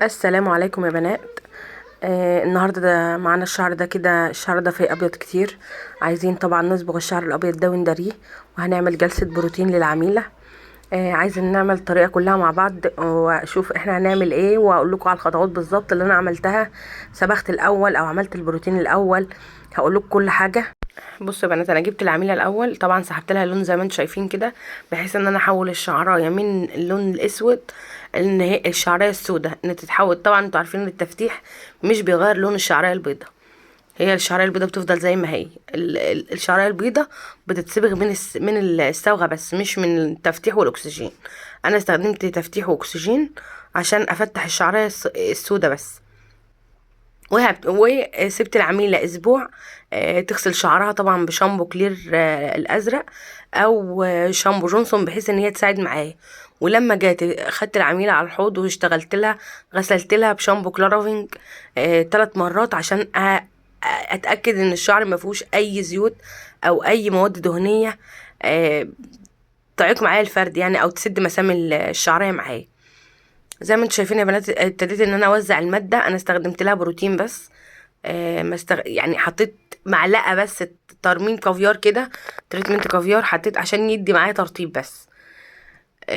السلام عليكم يا بنات. النهارده ده معانا الشعر ده كده. الشعر ده فيه ابيض كتير، عايزين طبعا نصبغ الشعر الابيض ده ونداريه، وهنعمل جلسة بروتين للعميلة. عايزين نعمل الطريقة كلها مع بعض واشوف احنا هنعمل ايه، واقول لكم على الخطوات بالظبط اللي انا عملتها. صبغت الاول او عملت البروتين الاول، هقول لكم كل حاجة. بصوا يا بنات، انا جبت العميله الاول، طبعا سحبت لها لون زي ما انتم شايفين كده، بحيث ان انا احول الشعرايه من اللون الاسود ان هي الشعرايه السوداء ان تتحول. طبعا انتوا عارفين ان التفتيح مش بيغير لون الشعرايه البيضاء، هي الشعرايه البيضاء بتفضل زي ما هي. الشعرايه البيضاء بتتصبغ من الصبغه بس، مش من التفتيح والاكسجين. انا استخدمت تفتيح واكسجين عشان افتح الشعرايه السوداء بس. وسبت العميلة اسبوع تغسل شعرها طبعا بشامبو كلير الازرق او شامبو جونسون، بحيث ان هي تساعد معايا. ولما جات خدت العميلة على الحوض واشتغلت لها، غسلت لها بشامبو كلارافينج 3 مرات عشان اتاكد ان الشعر ما فيهوش اي زيوت او اي مواد دهنية تعيق معايا الفرد يعني، او تسد مسام الشعرية معايا. زي ما انتم شايفين يا بنات، ابتديت ان انا اوزع الماده. انا استخدمت لها بروتين بس، يعني حطيت معلقه بس ترميم كافيار كده، تريتمنت كافيار حطيت عشان يدي معايا ترطيب بس.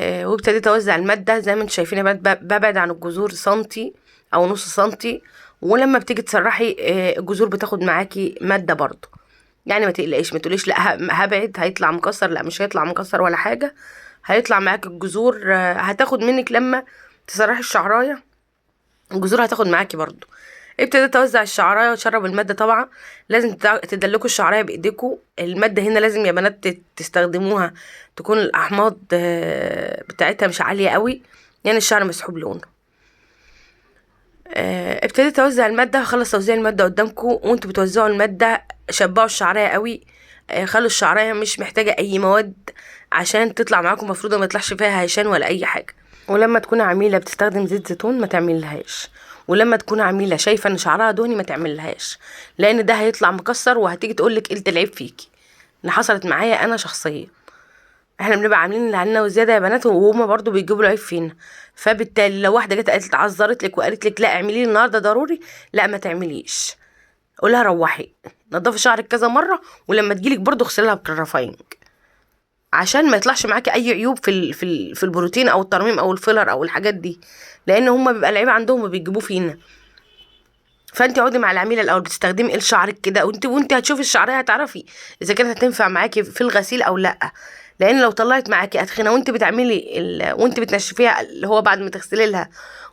وابتديت اوزع الماده زي ما انتم شايفين يا بنات، ببعد عن الجذور سنتي او نص سنتي. ولما بتيجي تسرحي الجذور بتاخد معاكي ماده برضو، يعني ما تقلقيش، ما تقوليش لا هبعد هيطلع مكسر، لا مش هيطلع مكسر ولا حاجه. هيطلع معاك الجذور، هتاخد منك لما تسرحي الشعرايه، الجذور هتاخد معاكي برضو. ابتديت اوزع الشعرايه واشرب الماده. طبعا لازم تدلكوا الشعرايه بايديكوا. الماده هنا لازم يا بنات تستخدموها تكون الاحماض بتاعتها مش عاليه قوي، يعني الشعر مسحوب لونه. ابتديت اوزع الماده. خلص توزيع الماده قدامكم وانتوا بتوزعوا الماده، شبعوا الشعرايه قوي. خلوا الشعرايه مش محتاجه اي مواد عشان تطلع معاكم، مفروض ما يطلعش فيها هيشان ولا اي حاجه. ولما تكون عميله بتستخدم زيت زيتون ما تعملهاش، ولما تكون عميله شايفه ان شعرها دهني ما تعملهاش، لان ده هيطلع مكسر وهتيجي تقولك قلت العيب فيكي. اللي حصلت معايا انا شخصيا، احنا بنبقى عاملين اللي علينا وزياده يا بنات، وهما برضو بيجيبوا العيب فينا. فبالتالي لو واحده جت قالت عذرت لك وقالت لك لا اعمليه النهارده ضروري، لا ما تعمليش، قولها روحي نضفي شعرك كذا مره، ولما تجيلك برضو اغسلها بكرافين عشان ما يطلعش معاكي اي عيوب في البروتين او الترميم او الفيلر او الحاجات دي، لان هما بيبقى العيب عندهم وبيجيبوه فينا. فانت اقعدي مع العميله الاول بتستخدمي ايه لشعرك كده، وانت هتشوفي الشعريه هتعرفي اذا كانت هتنفع معاكي في الغسيل او لا. لان لو طلعت معاكي ادخنه وانت بتعملي وانت بتنشفيها، اللي هو بعد ما تغسلي لها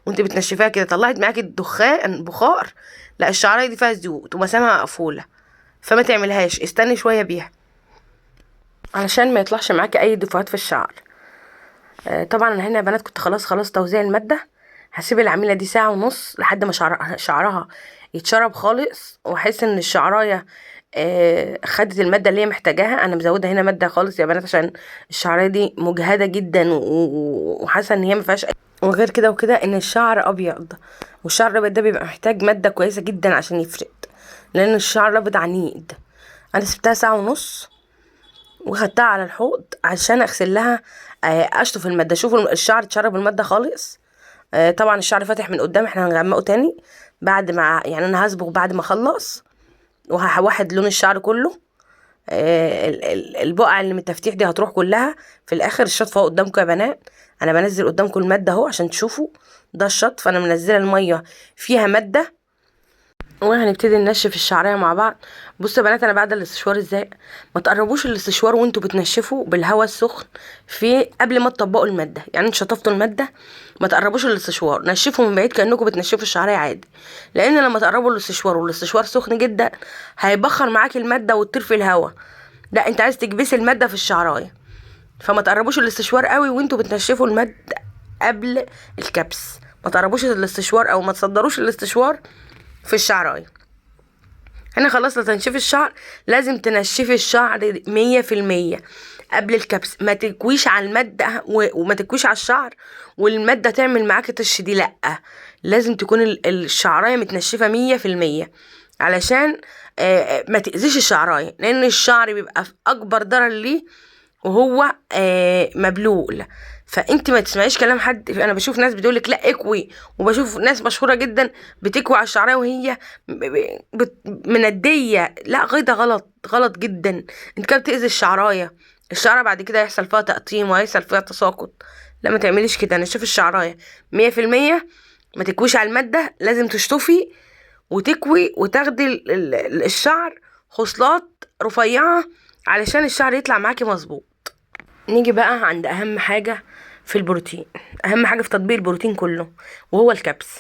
وانت بتنشفيها كده طلعت معاكي الدخان بخار، لا الشعريه دي فيها زيوت ومسامها مقفوله، فما تعملهاش، استني شويه بيها علشان ما يطلعش معاكي اي دفوهات في الشعر. طبعا انا هنا يا بنات كنت خلاص توزيع الماده. هسيب العميله دي ساعه ونص لحد ما شعرها يتشرب خالص، واحس ان الشعرايه خدت الماده اللي هي محتاجاها. انا مزوده هنا ماده خالص يا بنات عشان الشعرايه دي مجهده جدا وحاسه ان هي ما فيهاش وغير كده وكده ان الشعر ابيض، والشعر الابيض ده بيبقى محتاج ماده كويسه جدا عشان يفرد، لان الشعر الابيض عنيد. انا سبتها ساعه ونص وخدتها على الحوض عشان اغسل لها، اشطف الماده. شوفوا الشعر اتشرب الماده خالص. طبعا الشعر فاتح من قدام، احنا هنغمقه تاني بعد ما، يعني انا هصبغ بعد ما اخلص وهوحد لون الشعر كله. البقع اللي من التفتيح دي هتروح كلها في الاخر. الشطفه قدامكم يا بنات، انا بنزل قدامكم الماده اهو عشان تشوفوا. ده الشطف، انا منزله الميه فيها ماده، وهنبتدي ننشف الشعريه مع بعض. بصوا يا بنات، انا بعد الاستشوار ازاي، ما تقربوش الاستشوار وانتوا بتنشفوا بالهواء السخن في قبل ما تطبقوا الماده. يعني انتوا شطفتوا الماده، ما تقربوش الاستشوار، نشفوا من بعيد كانكم بتنشفوا الشعريه عادي. لان لما تقربوا الاستشوار والاستشوار سخن جدا هيبخر معاكي الماده وتطير في الهواء. لا انت عايز تكبسي الماده في الشعرايه، فما تقربوش الاستشوار قوي وانتوا بتنشفوا الماده قبل الكبس. ما تقربوش الاستشوار او ما تصدروش الاستشوار في الشعرايه. هنا خلاص لتنشيف الشعر لازم تنشفي الشعر 100% قبل الكبس. ما تكويش على المادة وما تكويش على الشعر والمادة تعمل معاكي طش، دي لأ. لازم تكون الشعراية متنشفة 100% علشان ما تأذيش الشعراية، لأن الشعر بيبقى في أكبر ضرر ليه وهو مبلول. فانت ما تسمعيش كلام حد. انا بشوف ناس بتقولك لا اكوي، وبشوف ناس مشهوره جدا بتكوي على الشعريه وهي منديه. لا غير ده غلط، غلط جدا. انت كده بتاذي الشعرايه. الشعره بعد كده هيحصل فيها تقطيم وهيحصل فيها تساقط. لا ما تعمليش كده. انا شوف الشعرايه 100%. ما تكويش على الماده، لازم تشطفي وتكوي وتاخدي الشعر خصلات رفيعه علشان الشعر يطلع معاكي مظبوط. نيجي بقى عند اهم حاجة في البروتين، اهم حاجة في تطبيق البروتين كله، وهو الكبس.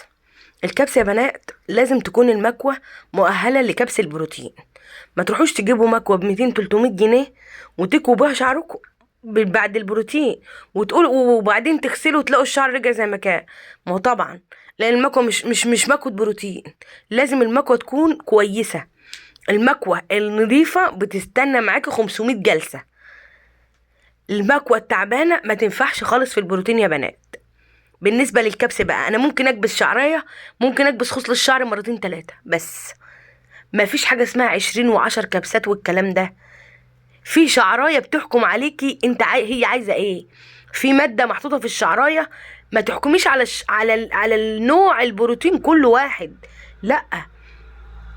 الكبس يا بنات لازم تكون المكوة مؤهلة لكبس البروتين. ما تروحوش تجيبوا مكوة ب200 300 جنيه وتكوا بيها شعركم بعد البروتين وبعدين تغسلوا وتلاقوا الشعر رجع زي ما كان. ما هو طبعا لان المكوة مش مكوة بروتين. لازم المكوة تكون كويسة. المكوة النظيفة بتستنى معاكي 500 جلسة. المكوة التعبانة ما تنفعش خالص في البروتين يا بنات. بالنسبة للكبس بقى، انا ممكن اكبس شعرية، ممكن اكبس خصل الشعر مرتين 3 بس. ما فيش حاجة اسمها 20 و10 كبسات والكلام ده. في شعراية بتحكم عليكي انت هي عايزة ايه. في مادة محطوطة في الشعراية. ما تحكميش على النوع البروتين كل واحد. لا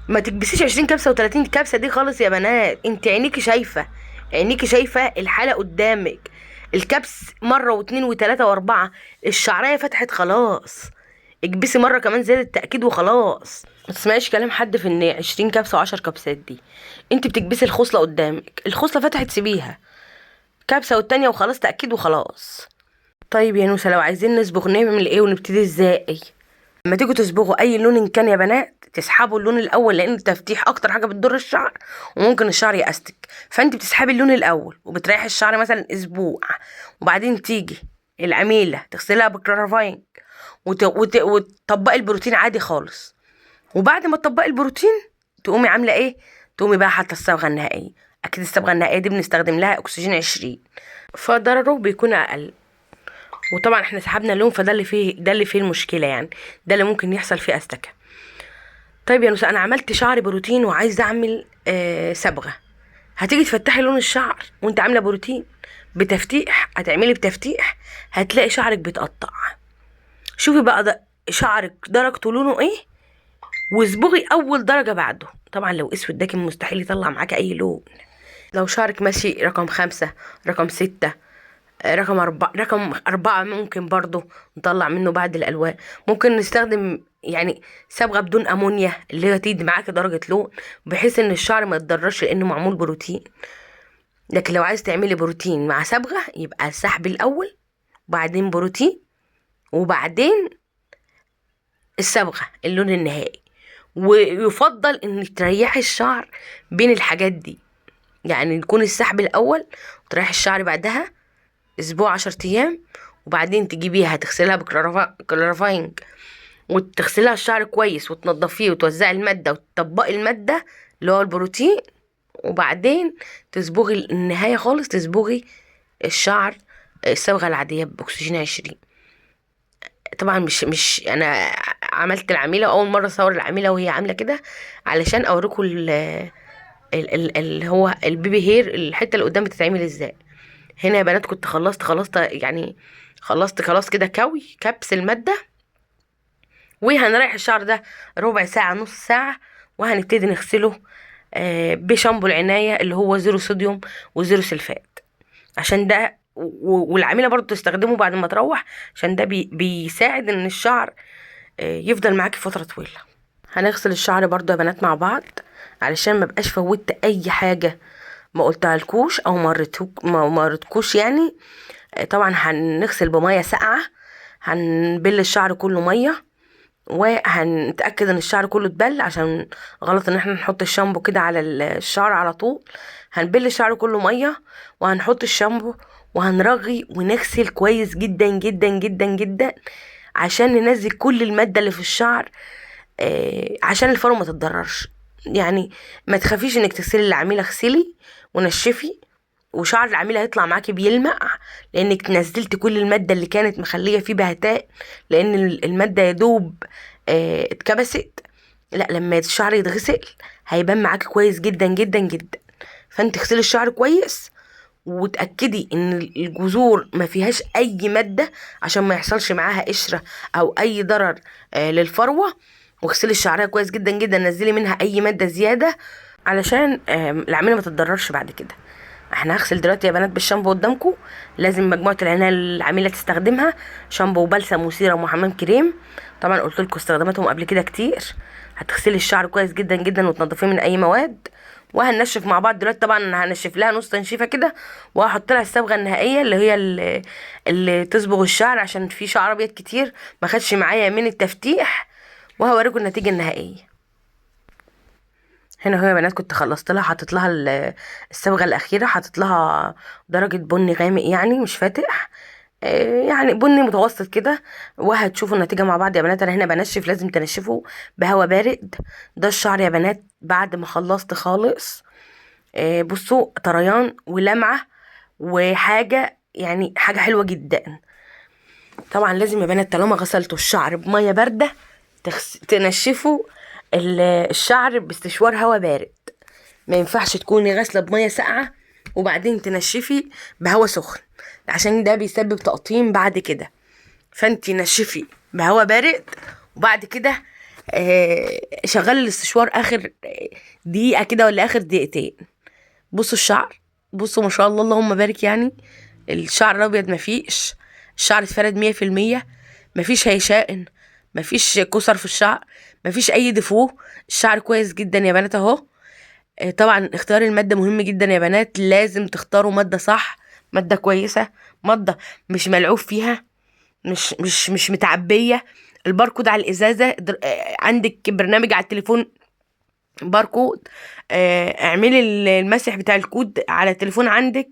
ما تكبسيش 20 كبسة و30 كبسة دي خالص يا بنات. انت عينيكي شايفة الحالة قدامك. الكبس مرة واتنين وتلاتة واربعة، الشعرية فتحت خلاص. اكبسي مرة كمان زيادة التأكيد وخلاص. ما تسمعيش كلام حد في ان 20 كبسة و10 كبسات دي. انت بتكبسي الخصلة قدامك، الخصلة فتحت سيبيها كبسة والتانية وخلاص، تأكيد وخلاص. طيب يا نوسة، لو عايزين نصبغ نعمل ايه ونبتدي ازاي؟ لما تيجوا تصبغوا اي لون إن كان يا بنات، تسحبوا اللون الاول، لان التفتيح اكتر حاجه بتضر الشعر وممكن الشعر يأستك. فانت بتسحبي اللون الاول وبتريحي الشعر مثلا اسبوع، وبعدين تيجي العميله تغسلها بكلورافاين وتطبقي البروتين عادي خالص. وبعد ما تطبقي البروتين تقومي عامله ايه؟ تقومي بقى حاطه الصبغه النهائيه. اكيد الصبغه النهائيه دي بنستخدم لها اكسجين 20، فضرره بيكون اقل. وطبعا احنا سحبنا اللون، فده اللي فيه المشكله يعني. ده اللي ممكن يحصل فيه استكه. طيب يا نوسة، انا عملت شعري بروتين وعايزه اعمل صبغه. هتيجي تفتحي لون الشعر وانت عامله بروتين بتفتيح، هتعملي بتفتيح هتلاقي شعرك بيتقطع. شوفي بقى ده شعرك درجته لونه ايه، واصبغي اول درجه بعده. طبعا لو اسود ده كان مستحيل يطلع معاكي اي لون. لو شعرك ماشي رقم 5 رقم 6 رقم 4 ممكن برضو نطلع منه بعد الألوان. ممكن نستخدم يعني صبغة بدون أمونيا اللي هي تدي معاك درجة لون، بحيث ان الشعر ما يتضررش لانه معمول بروتين. لكن لو عايز تعملي بروتين مع صبغة، يبقى سحب الأول وبعدين بروتين وبعدين الصبغة اللون النهائي. ويفضل انك تريحي الشعر بين الحاجات دي، يعني يكون السحب الأول وتريحي الشعر بعدها اسبوع 10 ايام، وبعدين تجيبيها تغسلها بكلورافاين وتغسلها الشعر كويس وتنضفيه وتوزعي المادة وتطبقي المادة اللي هو البروتين، وبعدين تصبغي النهاية خالص، تصبغي الشعر الصبغة العادية بأكسجين 20. طبعا مش انا عملت العميلة اول مرة اصور العميلة وهي عاملة كده علشان اوريكم اللي هو البيبي هير، الحتة اللي قدام بتتعمل ازاي. هنا يا بنات كنت خلصت يعني خلصت خلاص كده كبس المادة. وهنريح الشعر ده ربع ساعة نص ساعة، وهنبتدي نغسله بشامبو العناية اللي هو 0 صوديوم و0 سلفات، عشان ده والعميلة برضو تستخدمه بعد ما تروح، عشان ده بيساعد ان الشعر يفضل معاكي فترة طويلة. هنغسل الشعر برضو يا بنات مع بعض علشان ما بقاش فوتت اي حاجة ما قلتها لكوش او ما مرتكوش يعني. طبعا هنغسل بميه ساقعه، هنبل الشعر كله ميه، وهنتاكد ان الشعر كله اتبل، عشان غلط ان احنا نحط الشامبو كده على الشعر على طول. هنبل الشعر كله ميه وهنحط الشامبو وهنرغي ونغسل كويس جدا جدا جدا جدا، عشان ننزل كل الماده اللي في الشعر، عشان الفرو ما تتضررش. يعني ما تخافيش انك تغسلي العميله، اغسلي ونشفي وشعر العميله هيطلع معاكي بيلمع، لانك نزلت كل الماده اللي كانت مخليه فيه بهتاء، لان الماده يدوب اتكبست. لا لما الشعر يتغسل هيبان معاكي كويس جدا جدا جدا. فانت اغسلي الشعر كويس وتأكدي ان الجذور ما فيهاش اي مادة عشان ما يحصلش معاها قشرة او اي ضرر للفروة. واغسلي الشعرية كويس جدا جدا، نزلي منها اي مادة زيادة علشان العميلة ما تتضررش بعد كده. احنا هغسل دلوقتي يا بنات بالشامبو قدامكم. لازم مجموعة العناية اللي العميلة تستخدمها: شامبو وبلسم وسيرم وحمام كريم. طبعا قلت لكم استخداماتهم قبل كده كتير. هتغسلي الشعر كويس جدا جدا وتنضفيه من اي مواد، وهننشف مع بعض دلوقتي. طبعا هنشف لها نص تنشيفه كده، وهحط لها الصبغه النهائيه اللي هي اللي تصبغ الشعر، عشان في شعر ابيض كتير ما خدش معايا من التفتيح. وهوريكم النتيجه النهائيه. هنا هو يا بنات كنت خلصت لها، حطيت لها الصبغه الاخيره، حطيت لها درجه بني غامق يعني مش فاتح، يعني بني متوسط كده. وهتشوفوا النتيجه مع بعض يا بنات. انا هنا بنشف، لازم تنشفوا بهواء بارد. ده الشعر يا بنات بعد ما خلصت خالص. بصوا طريان ولمعه وحاجه، يعني حاجه حلوه جدا. طبعا لازم يا بنات طالما غسلتوا الشعر بميه بارده تنشفوا الشعر باستشوار هواء بارد. ما ينفعش تكوني غاسله بميه ساقعه وبعدين تنشفي بهواء سخن، عشان ده بيسبب تقطيم بعد كده. فانتي نشفي بهواء بارد، وبعد كده شغلي الاستشوار اخر دقيقه كده ولا اخر دقيقتين. بصوا الشعر، بصوا ما شاء الله اللهم بارك. يعني الشعر الابيض مفيش، الشعر اتفرد 100%، مفيش هيشائن، مفيش كسر في الشعر، مفيش اي دفوه. الشعر كويس جدا يا بنات اهو. طبعا اختيار المادة مهم جدا يا بنات. لازم تختاروا مادة صح، مادة كويسة، مادة مش ملعوب فيها، مش متعبية. الباركود على الازازة، عندك برنامج على التليفون باركود، اعملي المسح بتاع الكود على التليفون عندك،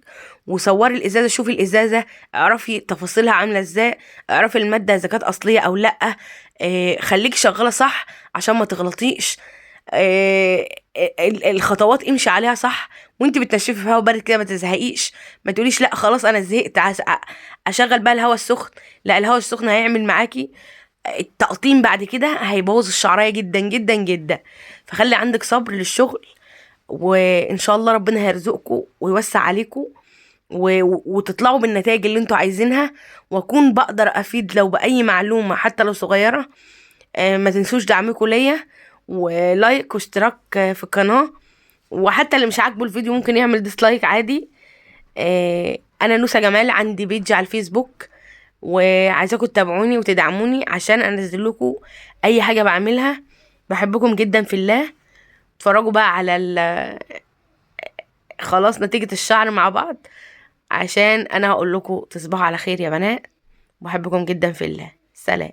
وصوري الازازه، شوفي الازازه، اعرفي تفاصيلها عامله ازاي، اعرفي الماده اذا كانت اصليه او لا. خليكي شغاله صح عشان ما تغلطيش. الخطوات امشي عليها صح، وانت بتنشفي في هوا بارد كده ما تزهقيش. ما تقوليش لا خلاص انا زهقت اشغل بقى الهوا السخن. لا، الهوا السخن هيعمل معاكي التقطيم بعد كده، هيبوظ الشعرية جدا جدا جدا. فخلي عندك صبر للشغل، وان شاء الله ربنا هيرزقكم ويوسع عليكم وتطلعوا بالنتائج اللي انتوا عايزينها. واكون بقدر افيد لو باي معلومة حتى لو صغيرة. ما تنسوش دعمكم ليا، ولايك واشتراك في القناة. وحتى اللي مش عاجبه الفيديو ممكن يعمل ديسلايك عادي. انا نوسة جمال، عندي بيج على الفيسبوك، وعايزاكم تتابعوني وتدعموني عشان انزل لكم اي حاجه بعملها. بحبكم جدا في الله. اتفرجوا بقى على خلاص نتيجه الشعر مع بعض، عشان انا هقول لكم تصبحوا على خير يا بنات. بحبكم جدا في الله. سلام.